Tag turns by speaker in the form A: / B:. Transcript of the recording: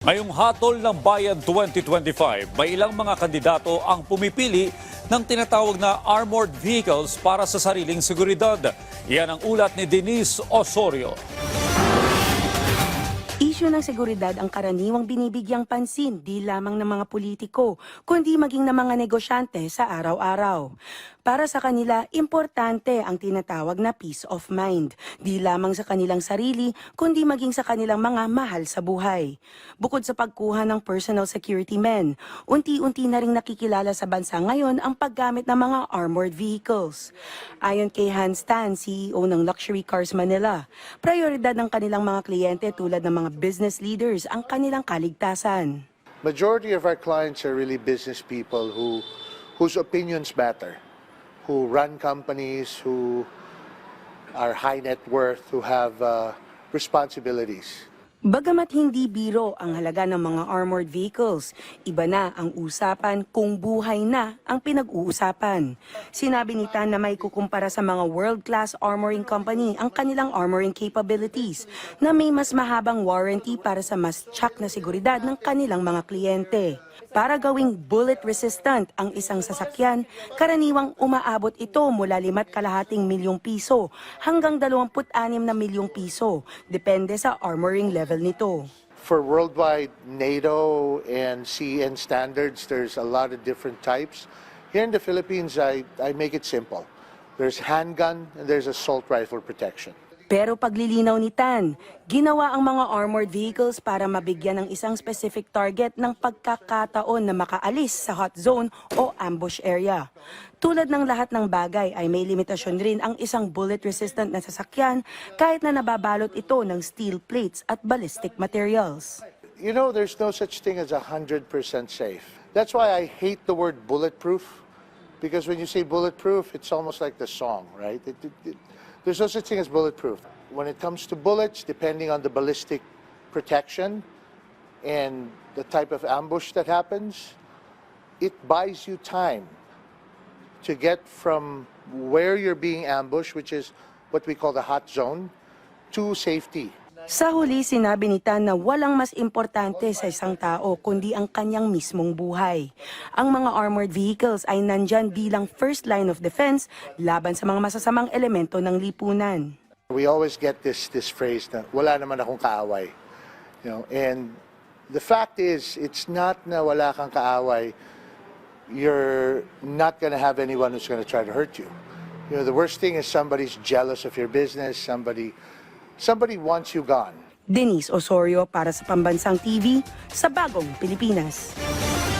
A: Ngayong hatol ng Bayan 2025, may ilang mga kandidato ang pumipili ng tinatawag na armored vehicles para sa sariling seguridad. Yan ang ulat ni Denise Osorio.
B: Isyu ng seguridad ang karaniwang binibigyang pansin di lamang ng mga politiko, kundi maging ng mga negosyante sa araw-araw. Para sa kanila, importante ang tinatawag na peace of mind, di lamang sa kanilang sarili, kundi maging sa kanilang mga mahal sa buhay. Bukod sa pagkuha ng personal security men, unti-unti na ring nakikilala sa bansa ngayon ang paggamit ng mga armored vehicles. Ayon kay Hans Tan, CEO ng Luxury Cars Manila, prioridad ng kanilang mga kliyente tulad ng mga business leaders ang kanilang kaligtasan.
C: Majority of our clients are really business people whose opinions matter, who run companies, who are high net worth, who have responsibilities.
B: Bagamat hindi biro ang halaga ng mga armored vehicles, iba na ang usapan kung buhay na ang pinag-uusapan. Sinabi ni Tan na may kukumpara sa mga world-class armoring company ang kanilang armoring capabilities na may mas mahabang warranty para sa mas tsak na seguridad ng kanilang mga kliyente. Para gawing bullet resistant ang isang sasakyan, karaniwang umaabot ito mula 5,2 milyong piso hanggang 26 na milyong piso, depende sa armoring level nito.
C: For worldwide NATO and CN standards, there's a lot of different types. Here in the Philippines, I make it simple. There's handgun and there's assault rifle protection.
B: Pero paglilinaw ni Tan, ginawa ang mga armored vehicles para mabigyan ng isang specific target ng pagkakataon na makaalis sa hot zone o ambush area. Tulad ng lahat ng bagay ay may limitasyon rin ang isang bullet-resistant na sasakyan kahit na nababalot ito ng steel plates at ballistic materials.
C: You know, there's no such thing as 100% safe. That's why I hate the word bulletproof, because when you say bulletproof, it's almost like the song, right? There's no such thing as bulletproof. When it comes to bullets, depending on the ballistic protection and the type of ambush that happens, it buys you time to get from where you're being ambushed, which is what we call the hot zone, to safety.
B: Sa huli, sinabi ni Tan na walang mas importante sa isang tao kundi ang kanyang mismong buhay. Ang mga armored vehicles ay nandyan bilang first line of defense laban sa mga masasamang elemento ng lipunan.
C: We always get this phrase na wala naman akong kaaway. You know, and the fact is, it's not na wala kang kaaway, you're not going to have anyone who's going to try to hurt you. You know, the worst thing is somebody's jealous of your business, somebody wants you gone.
B: Denise Osorio para sa Pambansang TV sa Bagong Pilipinas.